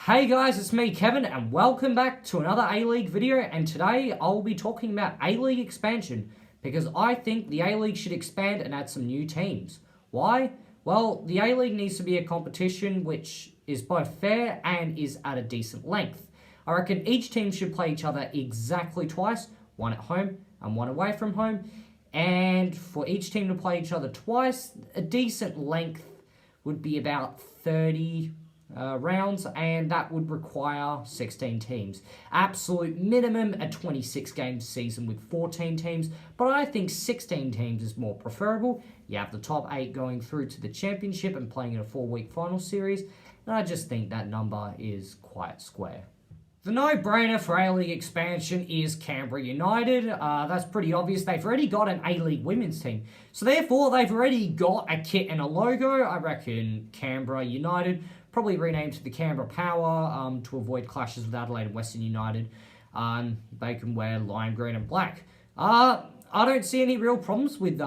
Hey guys, it's me Kevin and welcome back to another A-League video, and today I'll be talking about A-League expansion because I think the A-League should expand and add some new teams. Why? Well, the A-League needs to be a competition which is both fair and is at a decent length. I reckon each team should play each other exactly twice, one at home and one away from home, and for each team to play each other twice, a decent length would be about 30 rounds, and that would require 16 teams. Absolute minimum a 26 game season with 14 teams, but I think 16 teams is more preferable. You have the top 8 going through to the championship and playing in a 4-week final series, and I just think that number is quite square. The no-brainer for A-League expansion is Canberra United. That's pretty obvious. They've already got an A-League women's team. So therefore, they've already got a kit and a logo. I reckon Canberra United, probably renamed to the Canberra Power to avoid clashes with Adelaide and Western United. They can wear lime green and black. I don't see any real problems with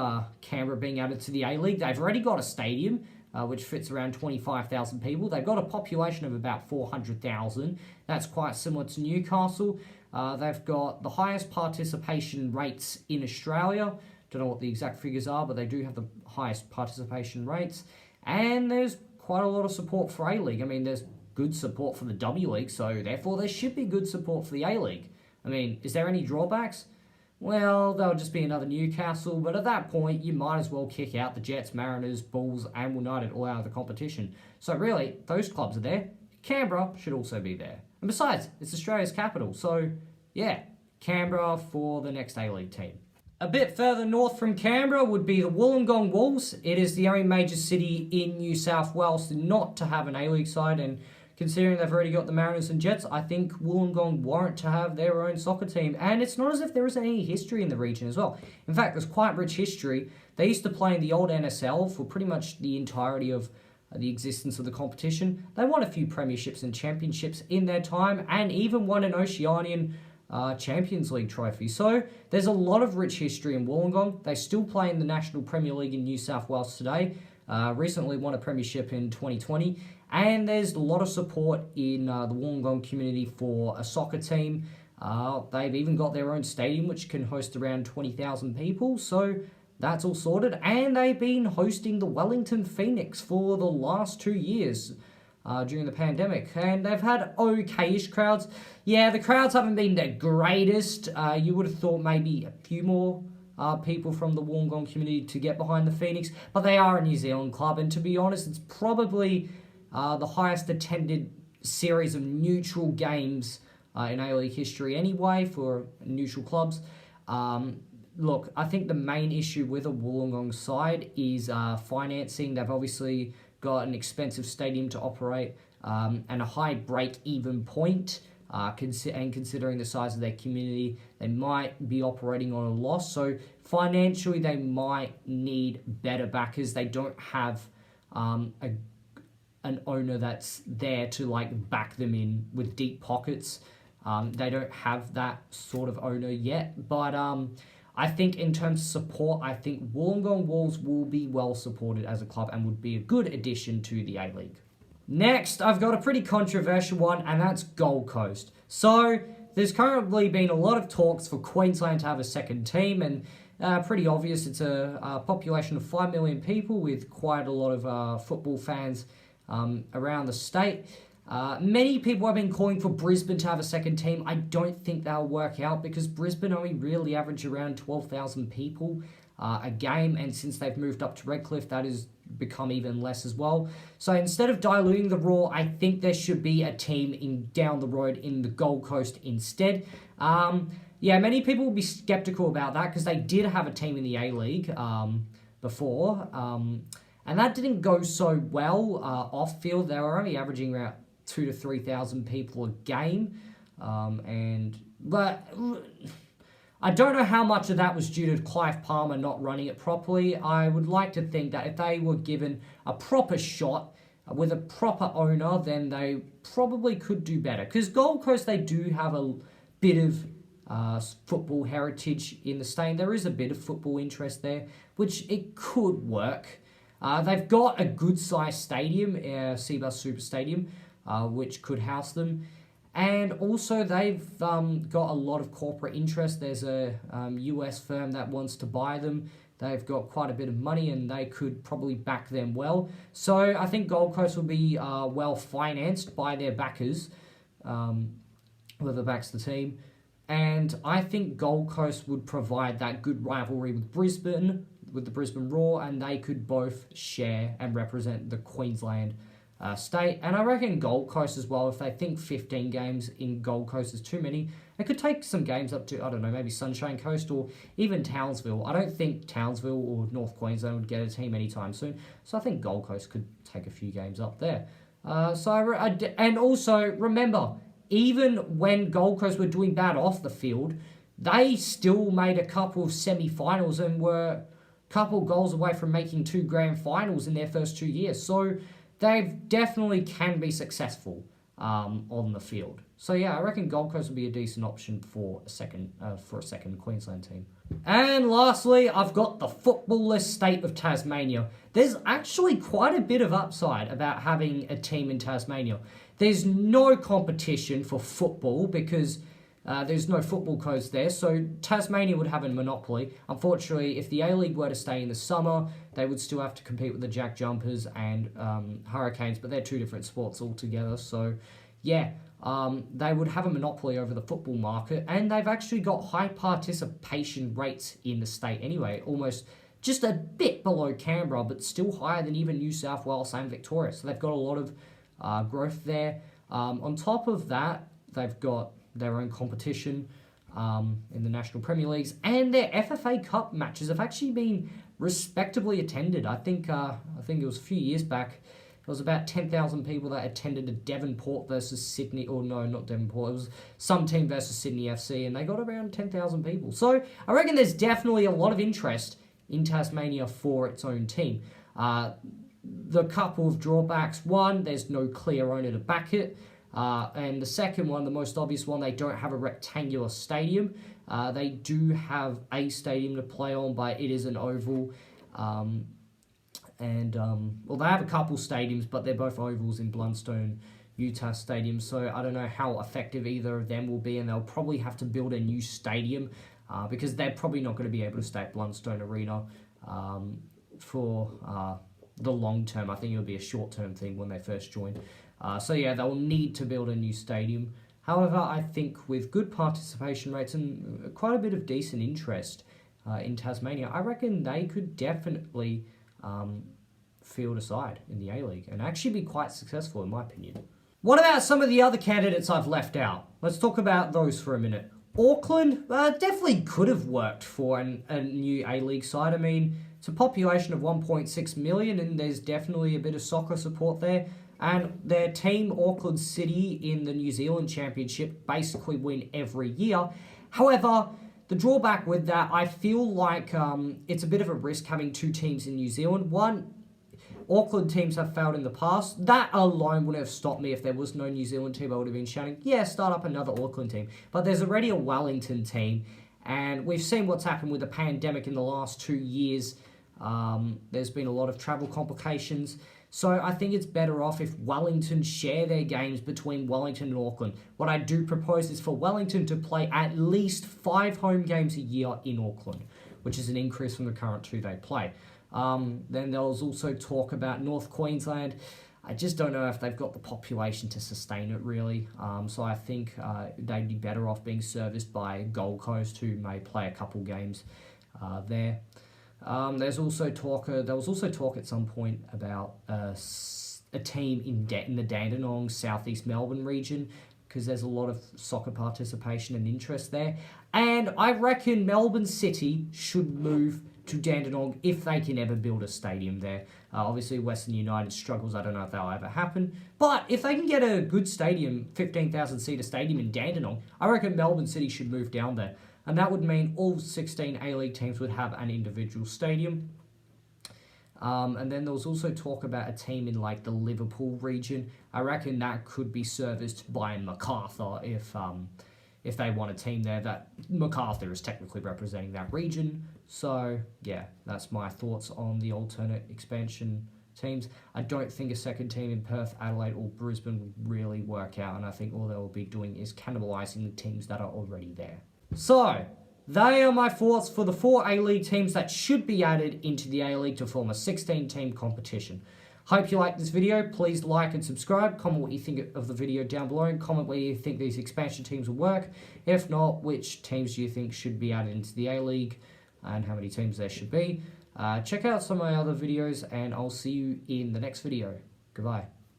Canberra being added to the A-League. They've already got a stadium, which fits around 25,000 people. They've got a population of about 400,000. That's quite similar to Newcastle. They've got the highest participation rates in Australia. Don't know what the exact figures are, but they do have the highest participation rates. And there's quite a lot of support for A-League. I mean, there's good support for the W League, so therefore there should be good support for the A-League. I mean, is there any drawbacks? Well, they'll just be another Newcastle, but at that point, you might as well kick out the Jets, Mariners, Bulls, and United all out of the competition. So really, those clubs are there. Canberra should also be there. And besides, it's Australia's capital, so yeah, Canberra for the next A-League team. A bit further north from Canberra would be the Wollongong Wolves. It is the only major city in New South Wales not to have an A-League side, and considering they've already got the Mariners and Jets, I think Wollongong warrant to have their own soccer team. And it's not as if there isn't any history in the region as well. In fact, there's quite rich history. They used to play in the old NSL for pretty much the entirety of the existence of the competition. They won a few premierships and championships in their time, and even won an Oceanian Champions League trophy. So there's a lot of rich history in Wollongong. They still play in the National Premier League in New South Wales today. Recently won a premiership in 2020. And there's a lot of support in the Wollongong community for a soccer team. They've even got their own stadium, which can host around 20,000 people. So that's all sorted. And they've been hosting the Wellington Phoenix for the last 2 years during the pandemic. And they've had okay-ish crowds. Yeah, the crowds haven't been the greatest. You would have thought maybe a few more people from the Wollongong community to get behind the Phoenix. But they are a New Zealand club. And to be honest, it's probably the highest attended series of neutral games in A-League history anyway for neutral clubs. Look, I think the main issue with a Wollongong side is financing. They've obviously got an expensive stadium to operate and a high break-even point. And considering the size of their community, they might be operating on a loss. So financially, they might need better backers. They don't have an owner that's there to like back them in with deep pockets. They don't have that sort of owner yet, but I think in terms of support, I think Wollongong Wolves will be well supported as a club and would be a good addition to the A-League. Next, I've got a pretty controversial one, and that's Gold Coast. So there's currently been a lot of talks for Queensland to have a second team, and pretty obvious it's a population of 5 million people with quite a lot of football fans around the state. Many people have been calling for Brisbane to have a second team. I don't think that'll work out because Brisbane only really average around 12,000 people a game, and since they've moved up to Redcliffe, that has become even less as well. So instead of diluting the Roar, I think there should be a team down the road in the Gold Coast instead. Yeah, many people will be skeptical about that because they did have a team in the A-League before. And that didn't go so well off field. They were only averaging around 2,000 to 3,000 people a game. But I don't know how much of that was due to Clive Palmer not running it properly. I would like to think that if they were given a proper shot with a proper owner, then they probably could do better. Because Gold Coast, they do have a bit of football heritage in the state. There is a bit of football interest there, which it could work. They've got a good-sized stadium, Cbus Super Stadium. which could house them. And also, they've got a lot of corporate interest. There's a US firm that wants to buy them. They've got quite a bit of money and they could probably back them well. So I think Gold Coast will be well financed by their backers, whoever backs the team. And I think Gold Coast would provide that good rivalry with Brisbane, with the Brisbane Roar, and they could both share and represent the Queensland state. And I reckon Gold Coast as well, if they think 15 games in Gold Coast is too many, they could take some games up to, I don't know, maybe Sunshine Coast or even Townsville. I don't think Townsville or North Queensland would get a team anytime soon. So I think Gold Coast could take a few games up there. And also, remember, even when Gold Coast were doing bad off the field, they still made a couple of semi-finals and were a couple goals away from making 2 grand finals in their first 2 years. So they definitely can be successful on the field. So yeah, I reckon Gold Coast would be a decent option for a second Queensland team. And lastly, I've got the footballless state of Tasmania. There's actually quite a bit of upside about having a team in Tasmania. There's no competition for football because there's no football coast there, so Tasmania would have a monopoly. Unfortunately, if the A-League were to stay in the summer, they would still have to compete with the Jack Jumpers and Hurricanes, but they're 2 different sports altogether. So, yeah, they would have a monopoly over the football market, and they've actually got high participation rates in the state anyway, almost just a bit below Canberra, but still higher than even New South Wales and Victoria. So they've got a lot of growth there. On top of that, they've got their own competition in the National Premier Leagues, and their FFA Cup matches have actually been respectably attended. I think it was a few years back. It was about 10,000 people that attended a Devonport versus Sydney, or no, not Devonport. It was some team versus Sydney FC, and they got around 10,000 people. So I reckon there's definitely a lot of interest in Tasmania for its own team. The couple of drawbacks: one, there's no clear owner to back it. And the second one, the most obvious one, they don't have a rectangular stadium. They do have a stadium to play on, but it is an oval. Well, they have a couple stadiums, but they're both ovals in Blundstone, Utah Stadium. So I don't know how effective either of them will be, and they'll probably have to build a new stadium because they're probably not going to be able to stay at Blundstone Arena for the long term. I think it'll be a short-term thing when they first join. So yeah, they'll need to build a new stadium. However, I think with good participation rates and quite a bit of decent interest in Tasmania, I reckon they could definitely field a side in the A-League and actually be quite successful, in my opinion. What about some of the other candidates I've left out? Let's talk about those for a minute. Auckland definitely could have worked for a new A-League side. I mean, it's a population of 1.6 million and there's definitely a bit of soccer support there. And their team, Auckland City, in the New Zealand Championship, basically win every year. However, the drawback with that, I feel like it's a bit of a risk having 2 teams in New Zealand. One, Auckland teams have failed in the past. That alone wouldn't have stopped me if there was no New Zealand team. I would have been shouting, yeah, start up another Auckland team. But there's already a Wellington team. And we've seen what's happened with the pandemic in the last 2 years. There's been a lot of travel complications. So I think it's better off if Wellington share their games between Wellington and Auckland. What I do propose is for Wellington to play at least 5 home games a year in Auckland, which is an increase from the current 2 they play. Then there was also talk about North Queensland. I just don't know if they've got the population to sustain it, really. So I think they'd be better off being serviced by Gold Coast, who may play a couple games there. There was also talk at some point about a team in the Dandenong, southeast Melbourne region, because there's a lot of soccer participation and interest there. And I reckon Melbourne City should move to Dandenong if they can ever build a stadium there. Obviously, Western United struggles. I don't know if that'll ever happen. But if they can get a good stadium, 15,000-seater stadium in Dandenong, I reckon Melbourne City should move down there. And that would mean all 16 A-League teams would have an individual stadium. And then there was also talk about a team in like the Liverpool region. I reckon that could be serviced by Macarthur if they want a team there. That Macarthur is technically representing that region. So yeah, that's my thoughts on the alternate expansion teams. I don't think a second team in Perth, Adelaide or Brisbane would really work out, and I think all they'll be doing is cannibalising the teams that are already there. So, they are my thoughts for the 4 A-League teams that should be added into the A-League to form a 16-team competition. Hope you liked this video. Please like and subscribe. Comment what you think of the video down below, and comment where you think these expansion teams will work. If not, which teams do you think should be added into the A-League and how many teams there should be. Check out some of my other videos, and I'll see you in the next video. Goodbye.